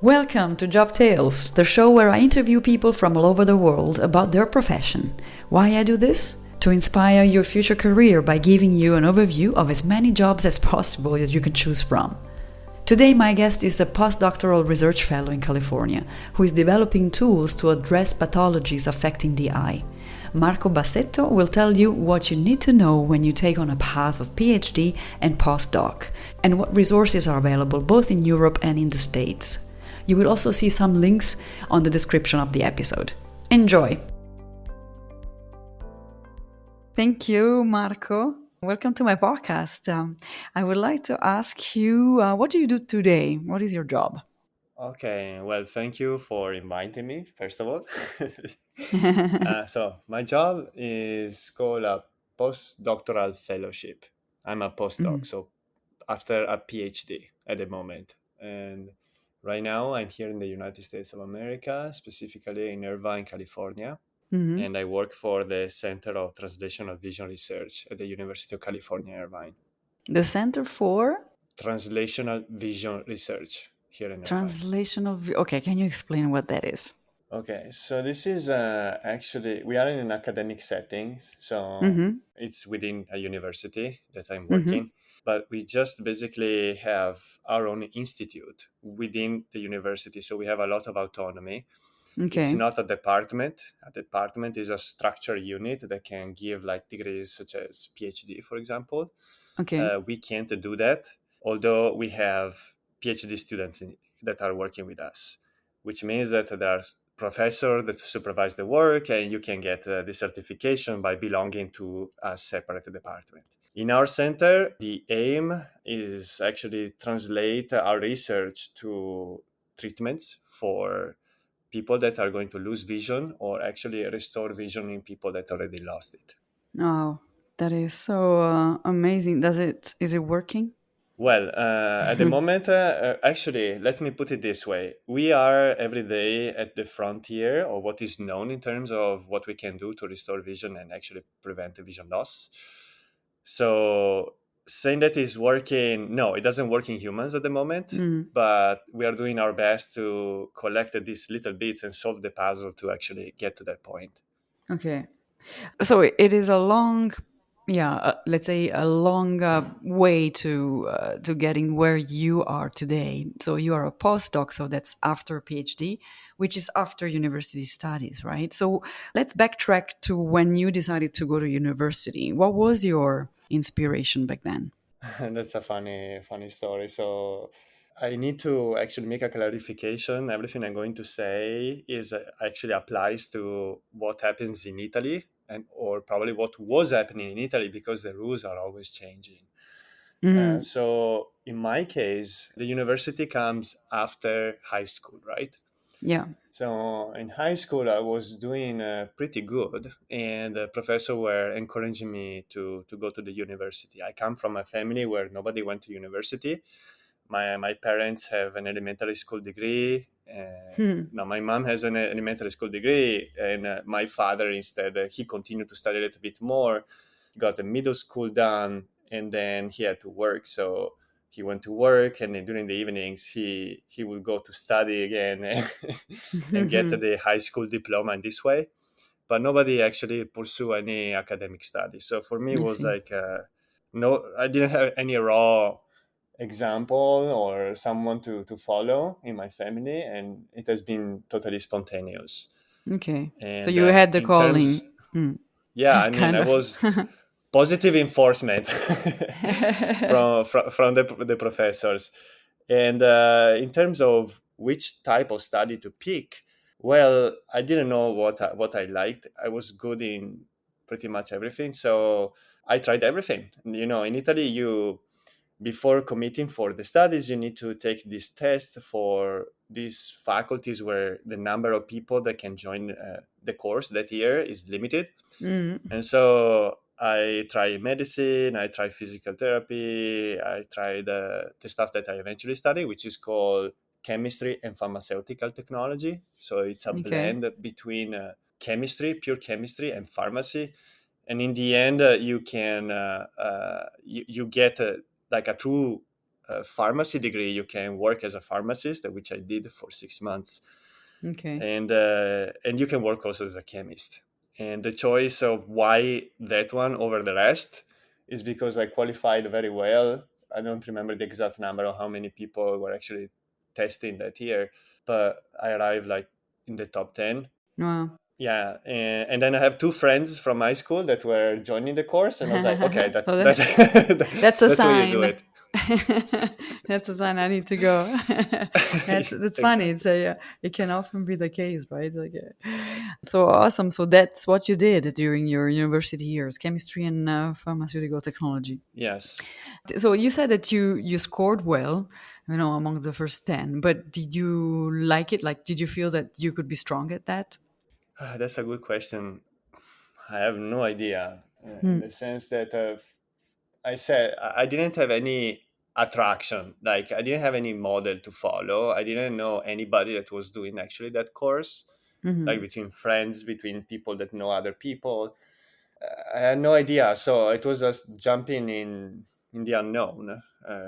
Welcome to Job Tales, the show where I interview people from all over the world about their profession. Why I do this? To inspire your future career by giving you an overview of as many jobs as possible that you can choose from. Today, my guest is a Postdoctoral Research Fellow in California who is developing tools to address pathologies affecting the eye. Marco Bassetto will tell you what you need to know when you take on a path of PhD and postdoc, and what resources are available both in Europe and in the States. You will also see some links on the description of the episode. Enjoy! Thank you, Marco. Welcome to my podcast. I would like to ask you, what do you do today? What is your job? Okay, well, thank you for inviting me, first of all. So, my job is called a postdoctoral fellowship. I'm a postdoc, Mm. so after a PhD at the moment. And right now, I'm here in the United States of America, specifically in Irvine, California. Mhm. And I work for the Center of Translational Vision Research at the University of California, Irvine. The Center for Translational Vision Research here in Irvine. Okay, can you explain what that is? Okay, so this is actually, we are in an academic setting, so Mm-hmm. it's within a university that I'm Mm-hmm. working, but we just basically have our own institute within the university, so we have a lot of autonomy. It's Okay. not a department. A department is a structured unit that can give like degrees such as PhD, for example. Okay. We can't do that, although we have PhD students that are working with us, which means that there are professors that supervise the work, and you can get the certification by belonging to a separate department. In our center, the aim is actually translate our research to treatments for people that are going to lose vision or actually restore vision in people that already lost it. Oh, that is so amazing. Is it working? Well, at the moment, actually, let me put it this way. We are every day at the frontier of what is known in terms of what we can do to restore vision and actually prevent vision loss. So, saying that is working, no, it doesn't work in humans at the moment, Mm. but we are doing our best to collect these little bits and solve the puzzle to actually get to that point. Okay. So it is a long, yeah, let's say a long way to getting where you are today. So you are a postdoc, so that's after PhD, which is after university studies, right? So let's backtrack to when you decided to go to university. What was your inspiration back then? That's a funny story. So I need to actually make a clarification. Everything I'm going to say is actually applies to what happens in Italy and or probably what was happening in Italy because the rules are always changing. Mm, So in my case, the university comes after high school, right? yeah. So in high school, I was doing pretty good, and the professor were encouraging me to go to the university. I come from a family where nobody went to university. My parents have an elementary school degree. Hmm. No, my mom has an elementary school degree, and my father instead he continued to study a little bit more. He got a middle school done, and then he had to work. So he went to work, and then during the evenings he would go to study again and get the high school diploma in this way. But nobody actually pursue any academic study. So for me, it I was see. like no, I didn't have any raw example or someone to follow in my family, and it has been totally spontaneous. Okay. So And you had the in terms, calling. Mm. yeah, I mean, Kind I of. was positive enforcement from the professors. And in terms of which type of study to pick, well, I didn't know what I liked. I was good in pretty much everything, so I tried everything. You know, in Italy, you before committing for the studies, you need to take this test for these faculties where the number of people that can join the course that year is limited. Mm. And so I tried medicine, I tried physical therapy, I tried the stuff that I eventually studied, which is called chemistry and pharmaceutical technology. So it's a Okay. blend between chemistry, pure chemistry, and pharmacy. And in the end, you get like a true a pharmacy degree, you can work as a pharmacist, which I did for 6 months, Okay. and you can work also as a chemist. And the choice of why that one over the rest is because I qualified very well. I don't remember the exact number of how many people were actually testing that year, but I arrived like in the top 10. Wow. Yeah, and then I have two friends from high school that were joining the course, and I was like, okay, So that's a that's the way you do sign. it. That's a sign I need to go. That's funny. Exactly. It's a, it can often be the case, right? Like, so awesome. So that's what you did during your university years, chemistry and pharmaceutical technology. Yes. So you said that you scored well, among the first 10. But did you like it? Like, did you feel that you could be strong at that? That's a good question. I have no idea, in Hmm. the sense that I said I didn't have any attraction. Like I didn't have any model to follow. I didn't know anybody that was doing actually that course. Like Hmm. between friends, between people that know other people, I had no idea. So it was just jumping in the unknown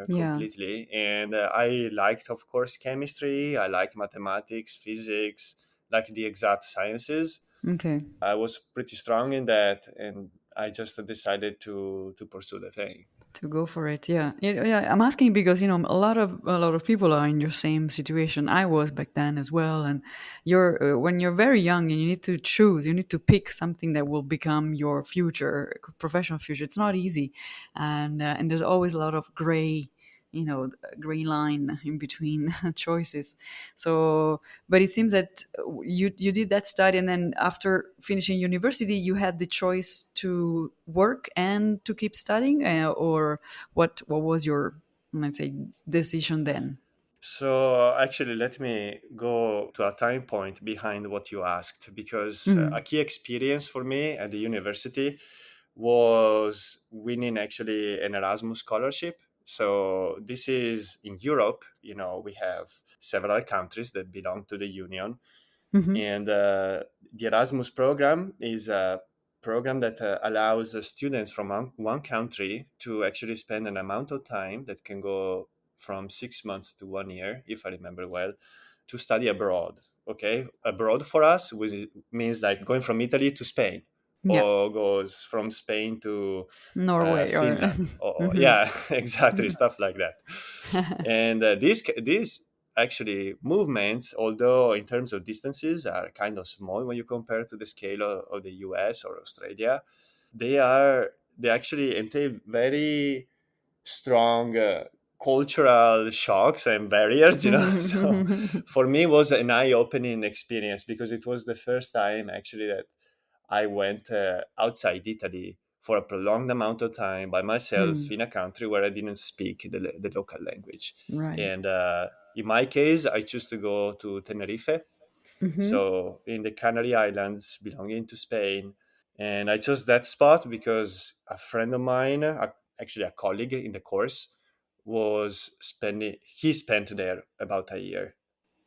Yeah. completely. And I liked, of course, chemistry. I like mathematics, physics, like the exact sciences. Okay. I was pretty strong in that, and I just decided to pursue the thing. To go for it, yeah. Yeah, I'm asking because a lot of people are in your same situation. I was back then as well. And you're when you're very young and you need to choose, you need to pick something that will become your future, professional future. It's not easy, and there's always a lot of gray line in between choices. So, but it seems that you did that study, and then after finishing university, you had the choice to work and to keep studying, or what was your, let's say, decision then? So actually, let me go to a time point behind what you asked, because a Mm. key experience for me at the university was winning actually an Erasmus scholarship. So this is in Europe. We have several countries that belong to the Union, Hmm. and the Erasmus program is a program that allows students from one country to actually spend an amount of time that can go from 6 months to 1 year, if I remember well, to study abroad. Okay, abroad for us means like going from Italy to Spain, Yeah. or goes from Spain to Norway or Finland, or Mhm. yeah, exactly, stuff like that. And these actually movements, although in terms of distances are kind of small when you compare to the scale of the US or Australia, they actually entail very strong cultural shocks and barriers. So for me, it was an eye-opening experience, because it was the first time actually that I went outside Italy for a prolonged amount of time by myself Hmm. in a country where I didn't speak the local language. Right. And in my case, I chose to go to Tenerife, Hmm. so in the Canary Islands belonging to Spain. And I chose that spot because a friend of mine, actually a colleague in the course, he spent there about a year.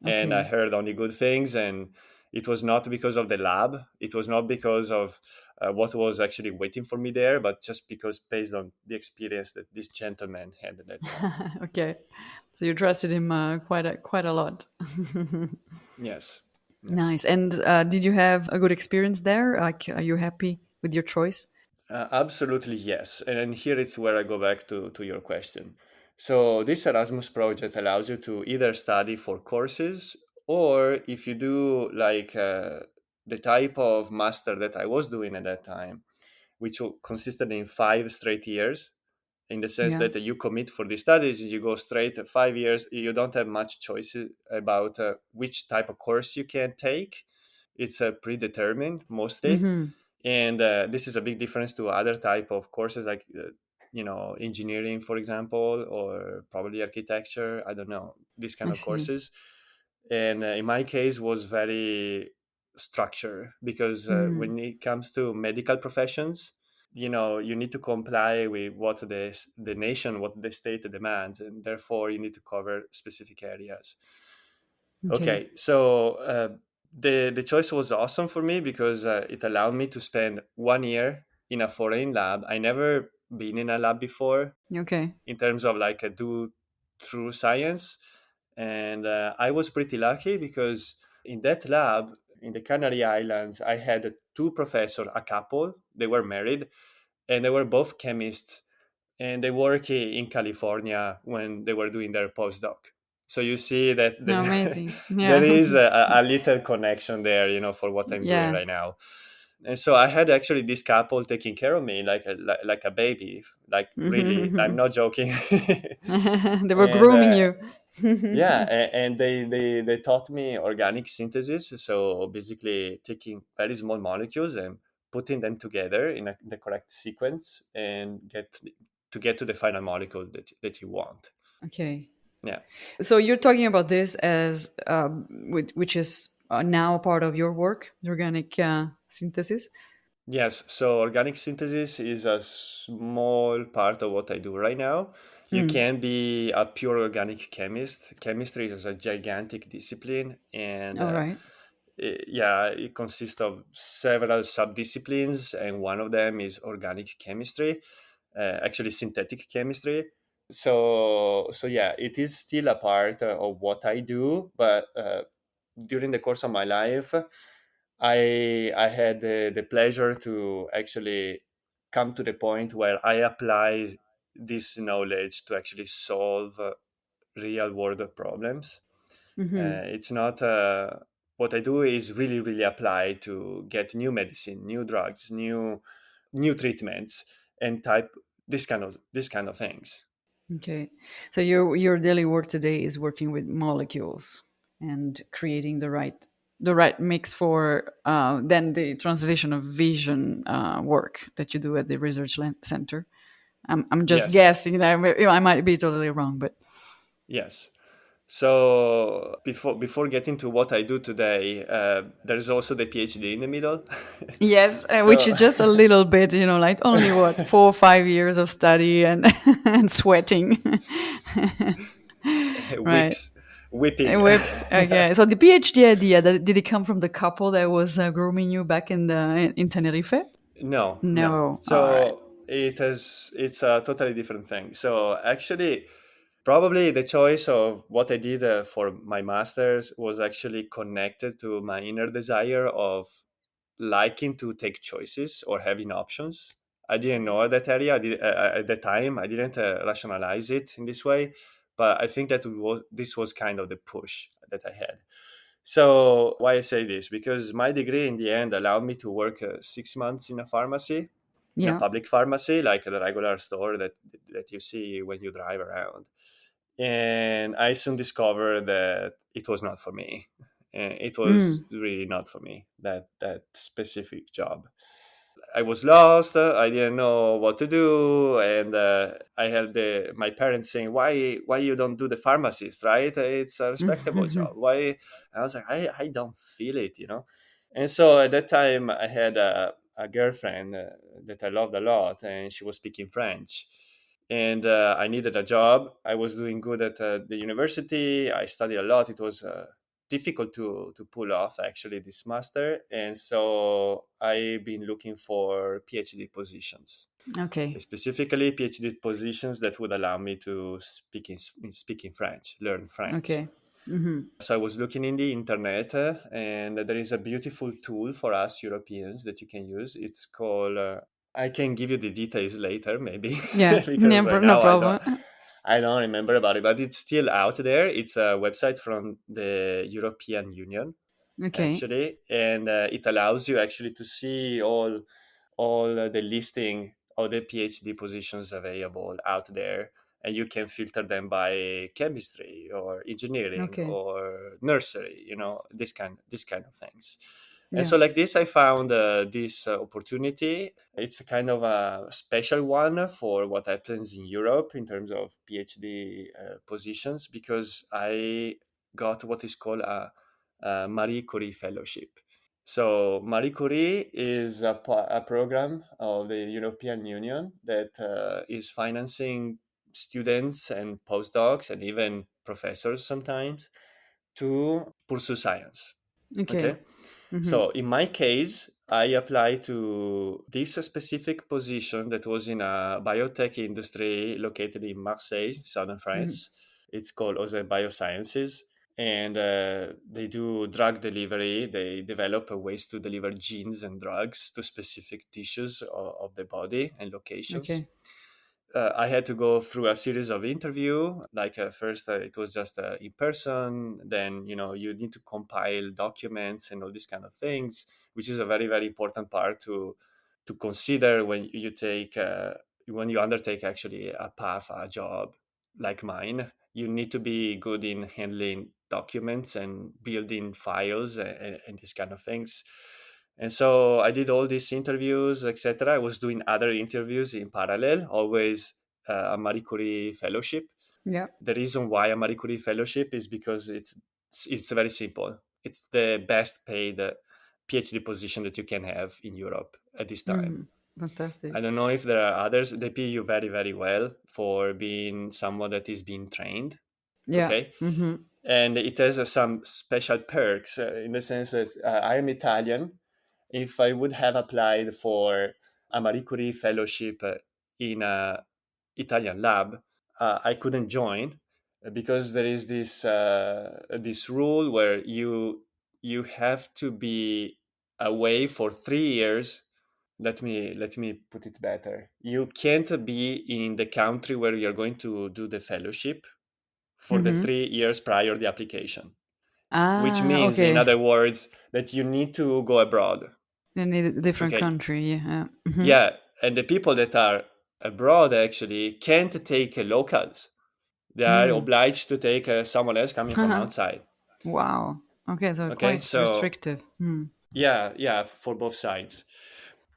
And I Okay. heard only good things. And it was not because of the lab, it was not because of what was actually waiting for me there, but just because based on the experience that this gentleman had at that time. Okay. So you trusted him quite a lot. Yes. Yes. Nice. And did you have a good experience there? Like, are you happy with your choice? Absolutely, yes. And here it's where I go back to your question. So, this Erasmus project allows you to either study for courses, or if you do like the type of master that I was doing at that time, which consisted in 5 straight years, in the sense Yeah. that you commit for the studies, you go straight 5 years, you don't have much choices about which type of course you can take. It's predetermined mostly, Hmm. and this is a big difference to other type of courses like engineering, for example, or probably architecture, I don't know, these kind I of see. courses. And in my case was very structured, because Mm. when it comes to medical professions, you need to comply with what the nation, what the state demands, and therefore you need to cover specific areas. Okay. Okay, so the choice was awesome for me, because it allowed me to spend 1 year in a foreign lab. I never been in a lab before, Okay. in terms of like do through science. And I was pretty lucky because in that lab in the Canary Islands, I had two professors, a couple. They were married, and they were both chemists, and they work in California when they were doing their postdoc. So you see that Amazing. there Yeah. is a little connection there, for what I'm doing Yeah. right now. And so I had actually this couple taking care of me like a baby, like really. I'm not joking. They were And grooming you. yeah, and they taught me organic synthesis. So basically, taking very small molecules and putting them together in the correct sequence and get to the final molecule that you want. Okay. Yeah. So you're talking about this as which is now part of your work, the organic synthesis. Yes. So organic synthesis is a small part of what I do right now. You Hmm. can be a pure organic chemist. Chemistry is a gigantic discipline, and All right. yeah, it consists of several subdisciplines, and one of them is organic chemistry, actually synthetic chemistry. So yeah, it is still a part of what I do, but during the course of my life, I had the pleasure to actually come to the point where I apply this knowledge to actually solve real world problems. Hmm. It's not what I do is really really apply to get new medicine, new drugs, new treatments, and type this kind of things. Okay. So your daily work today is working with molecules and creating the right mix for then the translation of vision work that you do at the research center. I'm just Yes, guessing. I might be totally wrong, but yes. So before getting to what I do today, there's also the PhD in the middle. yes, which So is just a little bit, like only what 4 or 5 years of study and and sweating, right? whips, whipping. Whips. Okay. So the PhD idea, did it come from the couple that was grooming you back in Tenerife? No, no. No. All right. So it's a totally different thing. So actually, probably the choice of what I did for my master's was actually connected to my inner desire of liking to take choices or having options. I didn't know that area at the time. I didn't rationalize it in this way, but I think that this was kind of the push that I had. So why I say this? Because my degree in the end allowed me to work 6 months in a pharmacy, in a Yeah. public pharmacy, like the regular store that you see when you drive around. And I soon discovered that it was not for me. It was Mm. really not for me, that specific job. I was lost. I didn't know what to do, and I had my parents saying, "Why you don't do the pharmacist? Right? It's a respectable job. Why?" I was like, "I don't feel it." And so at that time, I had a girlfriend that I loved a lot, and she was speaking French. And I needed a job. I was doing good at the university. I studied a lot. It was difficult to pull off actually this master, and so I've been looking for PhD positions, Okay. specifically PhD positions that would allow me to speak in French, learn French. Okay. Hmm. So I was looking in the internet, and there is a beautiful tool for us Europeans that you can use. It's called. I can give you the details later, maybe, Yeah. because No, right no now problem. I don't remember about it, but it's still out there. It's a website from the European Union, Okay. actually, and it allows you actually to see all the listing of the PhD positions available out there, and you can filter them by chemistry or engineering Okay. or nursery, this kind of things. And Yeah. so, like this, I found this opportunity. It's a kind of a special one for what happens in Europe in terms of PhD positions, because I got what is called a Marie Curie Fellowship. So Marie Curie is a program of the European Union that is financing students and postdocs and even professors sometimes to pursue science. Okay. Okay. Hmm. So in my case, I applied to this specific position that was in a biotech industry located in Marseille, southern Hmm. France. It's called also Biosciences, and they do drug delivery. They develop ways to deliver genes and drugs to specific tissues of the body and locations. Okay. I had to go through a series of interview. Like first, it was just in person. Then you need to compile documents and all these kind of things, which is a very very important part to consider when you undertake actually a path, a job like mine. You need to be good in handling documents and building files and these kind of things. And so I did all these interviews, etc. I was doing other interviews in parallel, always a Marie Curie fellowship. Yeah. The reason why a Marie Curie fellowship is because it's very simple. It's the best paid PhD position that you can have in Europe at this time. Mm, fantastic. I don't know if there are others. They pay you very, very well for being someone that is being trained. Yeah. Okay. Mm-hmm. And it has some special perks in the sense that I am Italian. If I would have applied for a Marie Curie fellowship in a Italian lab, I couldn't join because there is this rule where you have to be away for 3 years. Let me put it better. You can't be in the country where you're going to do the fellowship for the Mm-hmm. 3 years prior the application, which Ah, means, in okay. other words, that you need to go abroad. You need a different Okay, country. Yeah. Mm-hmm. yeah, and the people that are abroad actually can't take locals. They are Mm. obliged to take someone else coming from outside. Wow. Okay, so Okay, quite so restrictive. Mm. yeah, for both sides.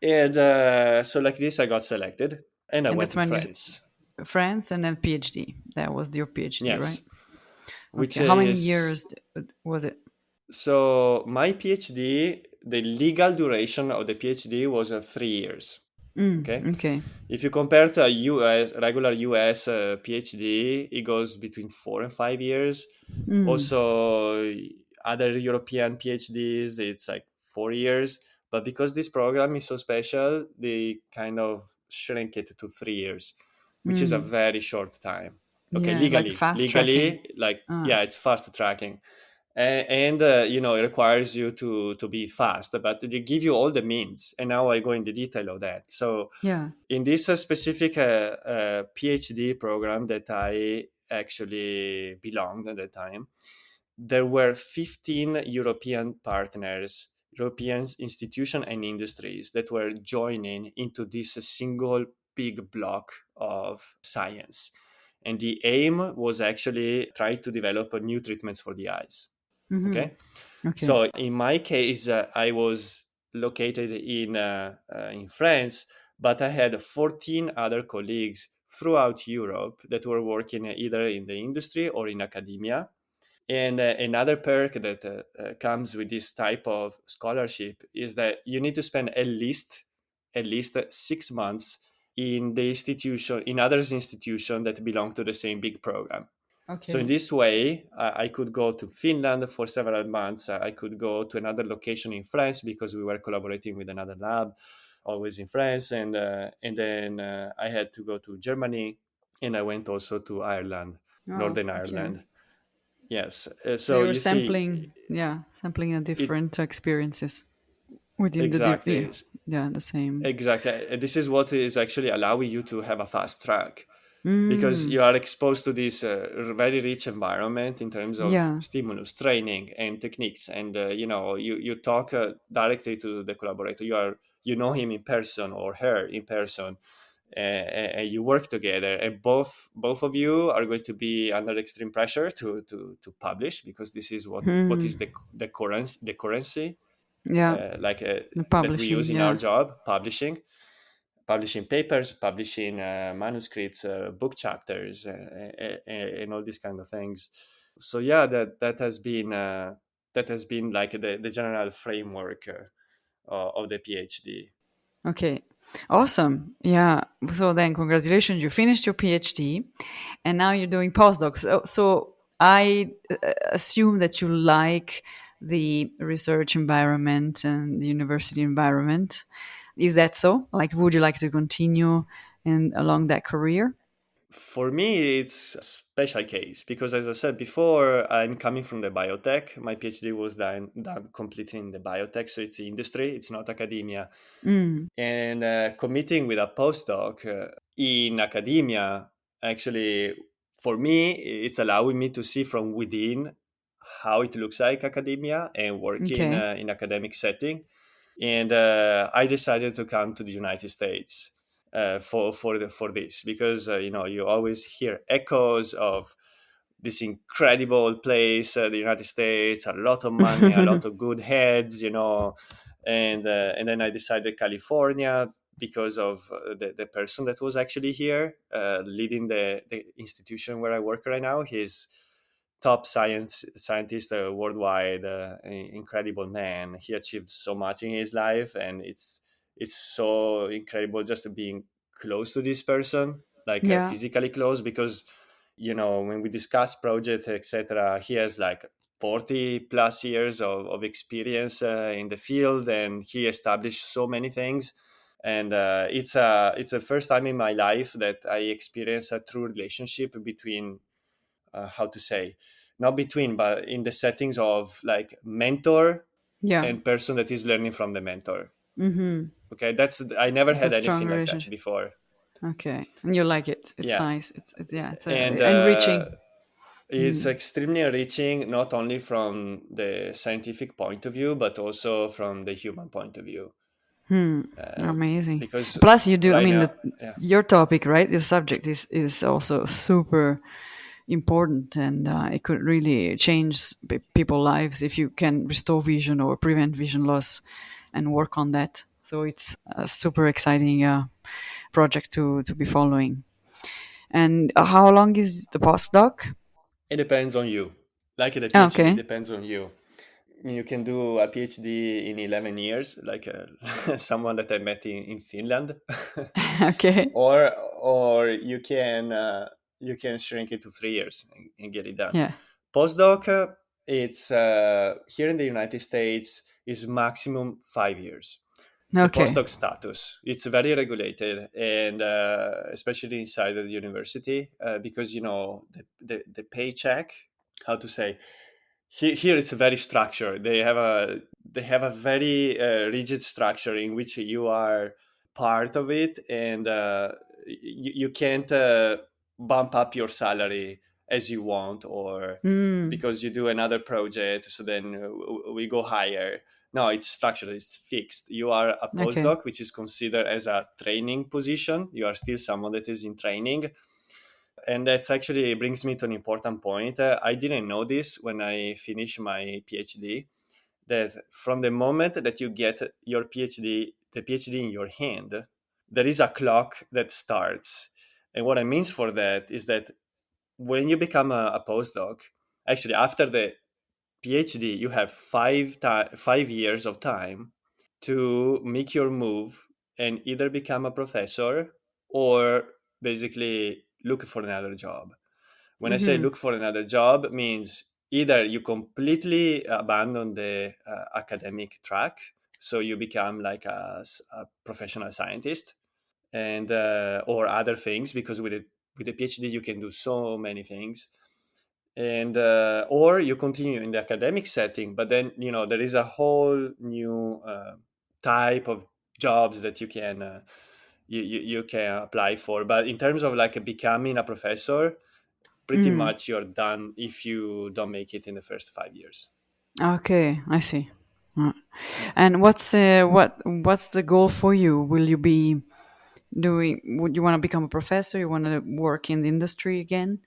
And so like this, I got selected, and I And went that's to when you France. France and then PhD. That was your PhD, right? Yes, which Okay. How many is years was it? so my PhD. The legal duration of the PhD was 3 years. Okay, Okay. if you compare to a US regular US PhD, it goes between 4 and 5 years. Mm. Also, other European PhDs, it's like 4 years. But because this program is so special, they kind of shrink it to 3 years, which is a Mm. very short time. Okay, Yeah, like fast tracking. like Ah. yeah, it's fast tracking, and it requires you to be fast, but they give you all the means. And now I go in the detail of that. So Yeah. in this specific PhD program that I actually belonged at the time, there were 15 European partners, European institutions and industries that were joining into this single big block of science. And the aim was actually try to develop new treatments for the eyes. Mm-hmm. Okay, Okay. so in my case, I was located in France, but I had 14 other colleagues throughout Europe that were working either in the industry or in academia. And another perk that comes with this type of scholarship is that you need to spend at least 6 months in the institution, in others institution that belong to the same big program. So in Okay. this way, I could go to Finland for several months. I could go to another location in France because we were collaborating with another lab, always in France. And then I had to go to Germany, and I went also to Ireland, Oh, Northern okay. Ireland. Yes. So So you were you see, sampling, yeah, sampling a it different experiences within the exactly. yeah, the same. Exactly. This is what is actually allowing you to have a fast track because Mm. you are exposed to this very rich environment in terms of Yeah. stimulus, training, and techniques. And you talk directly to the collaborator. You know him in person or her in person, and you work together. And both of you are going to be under extreme pressure to publish because this is what Hmm. is the currency Yeah. like The that we use publishing. in our Yeah. job, publishing papers, publishing manuscripts, book chapters, and all these kind of things. So yeah, that has been like the general framework of the PhD. Okay. Awesome. Yeah. So then, congratulations, you finished your PhD, and now you're doing postdocs. So I assume that you like the research environment and the university environment. Is that so? Like, would you like to continue in along that career? For me, it's a special case because, as I said before, I'm coming from the biotech. My PhD was done completely in the biotech, so it's industry, it's not academia. Mm. And committing with a postdoc in academia, actually, for me, it's allowing me to see from within how it looks like academia and work Okay. in academic setting. And I decided to come to the United States for this because you always hear echoes of this incredible place, the United States, a lot of money, a lot of good heads, and then I decided California because of the person that was actually here leading the institution where I work right now. He's top scientist worldwide, incredible man. He achieved so much in his life, and it's so incredible just being close to this person, like Yeah. physically close, because when we discuss project, etc., he has like 40 plus years of experience in the field, and he established so many things. And it's the first time in my life that I experience a true relationship between, how to say, not between, but in the settings of like mentor Yeah. and person that is learning from the mentor. Mm-hmm. Okay, that's I never It's a had strong anything like that relationship. before. Okay, and you like it. It's Yeah, nice. It's yeah. It's and enriching. it's Mm. extremely enriching, not only from the scientific point of view, but also from the human point of view. Hmm. Uh, Amazing. because Plus, you do. I right mean, now, yeah, your topic, right? Your subject is also super important, and it could really change people's lives if you can restore vision or prevent vision loss, and work on that. So it's a super exciting project to be following. And how long is the postdoc? it depends on you. Like the PhD Okay. depends on you. You can do a PhD in 11 years, like someone that I met in Finland, Okay. or you can shrink it to 3 years and get it done. Yeah. Postdoc, it's here in the United States is maximum 5 years. The Okay. postdoc status, it's very regulated, and especially inside of the university, because the paycheck, how to say, here it's very structured. They have a very rigid structure in which you are part of it, and you can't bump up your salary as you want, or Mm. because you do another project, so then we go higher. No, it's structured, it's fixed. You are a Okay. postdoc, which is considered as a training position. You are still someone that is in training, and that actually brings me to an important point. I didn't know this when I finished my PhD, that from the moment that you get your PhD, the PhD in your hand, there is a clock that starts. And what I means for that is that when you become a postdoc, actually after the PhD, you have 5 years of time to make your move and either become a professor or basically look for another job. When I say Mm-hmm. look for another job, means either you completely abandon the academic track, so you become like a professional scientist, and or other things, because with a PhD you can do so many things, and or you continue in the academic setting, but then there is a whole new type of jobs that you can apply for. But in terms of like becoming a professor, pretty Mm. much you're done if you don't make it in the first 5 years. Okay, I see. Uh, Yeah. And what's the goal for you? Will you be doing? Would you want to become a professor? You want to work in the industry again?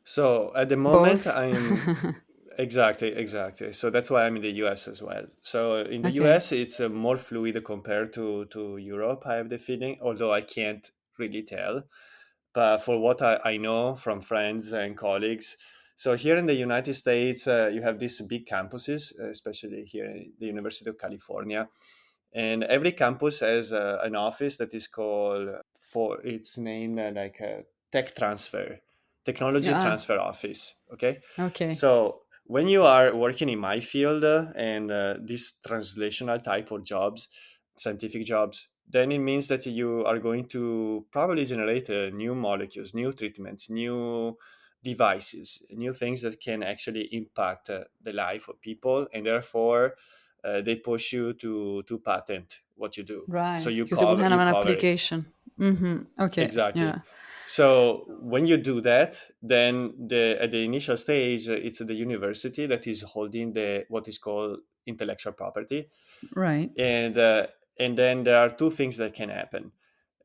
So at the moment, Both. I'm exactly. So that's why I'm in the US as well. So in the Okay. US, it's more fluid compared to Europe. I have the feeling, although I can't really tell. But for what I know from friends and colleagues, so here in the United States, you have these big campuses, especially here in the University of California, and every campus has an office that is called, for its name, like a tech transfer, technology Yeah. transfer office. Okay, Okay. so when you are working in my field and these translational type of jobs, scientific jobs, then it means that you are going to probably generate new molecules, new treatments, new devices, new things that can actually impact the life of people, and therefore they push you to patent what you do. So Right. you Because it will have you an cover it. application. Mm-hmm. Okay. Exactly. Yeah. So when you do that, then at the initial stage, it's the university that is holding the what is called intellectual property, Right. and uh, and then there are two things that can happen.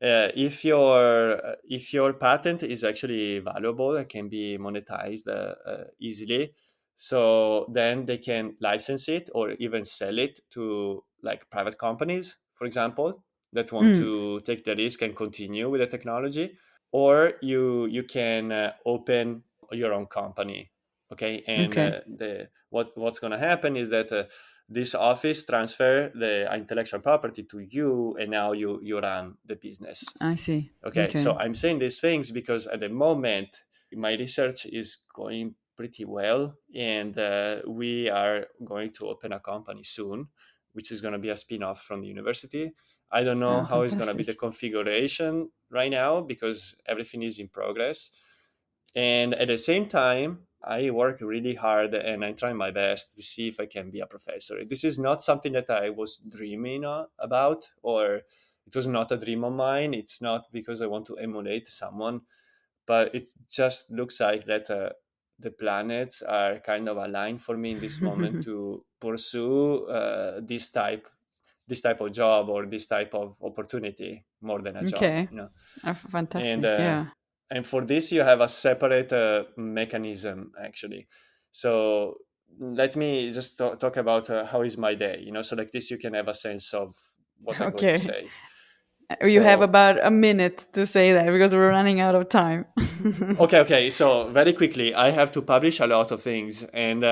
If your patent is actually valuable and can be monetized easily, so then they can license it or even sell it to like private companies, for example, that want Mm. to take the risk and continue with the technology. Or you can open your own company, okay? And Okay. the what's going to happen is that this office transfer the intellectual property to you, and now you run the business. I see. Okay, Okay. so I'm saying these things because at the moment my research is going pretty well, and we are going to open a company soon, which is going to be a spin-off from the university. I don't know how it's going to be the Fantastic. configuration right now because everything is in progress. And at the same time, I work really hard and I try my best to see if I can be a professor. This is not something that I was dreaming about, or it was not a dream of mine. It's not because I want to emulate someone, but it just looks like that the planets are kind of aligned for me in this moment to pursue this type of job or this type of opportunity more than a job, Okay. and Fantastic. Yeah. and for this you have a separate mechanism actually. So let me just talk about how is my day, so like this you can have a sense of what I'm going to Okay. say. You have So about a minute to say that because we're running out of time. okay, so very quickly, I have to publish a lot of things, and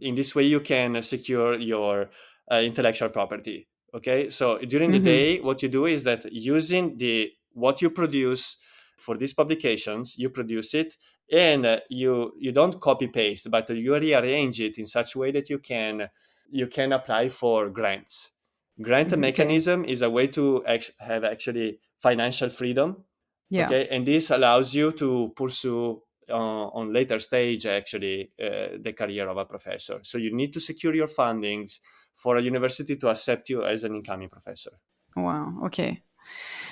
in this way you can secure your intellectual property. Okay, so during the Hmm. day what you do is that using the what you produce for these publications, you produce it, and you don't copy paste, but you rearrange it in such a way that you can apply for grants. Grant Okay. mechanism is a way to have actually financial freedom. Yeah. Okay, and this allows you to pursue on later stage actually the career of a professor. So you need to secure your fundings for a university to accept you as an incoming professor. Wow. Okay.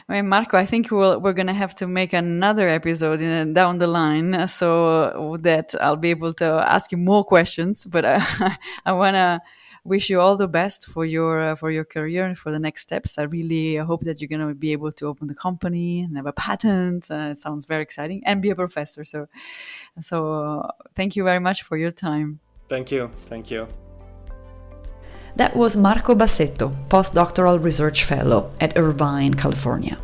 Well, Marco, I think we're gonna have to make another episode down the line, so that I'll be able to ask you more questions. But I wanna wish you all the best for your career and for the next steps. I really hope that you're gonna be able to open the company and have a patent. It sounds very exciting, and be a professor. So thank you very much for your time. Thank you. Thank you. That was Marco Bassetto, Postdoctoral Research Fellow at Irvine, California.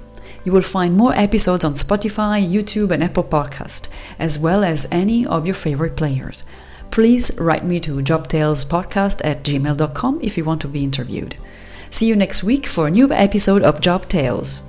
You will find more episodes on Spotify, YouTube, and Apple Podcast, as well as any of your favorite players. Please write me to jobtalespodcast@gmail.com if you want to be interviewed. See you next week for a new episode of Job Tales.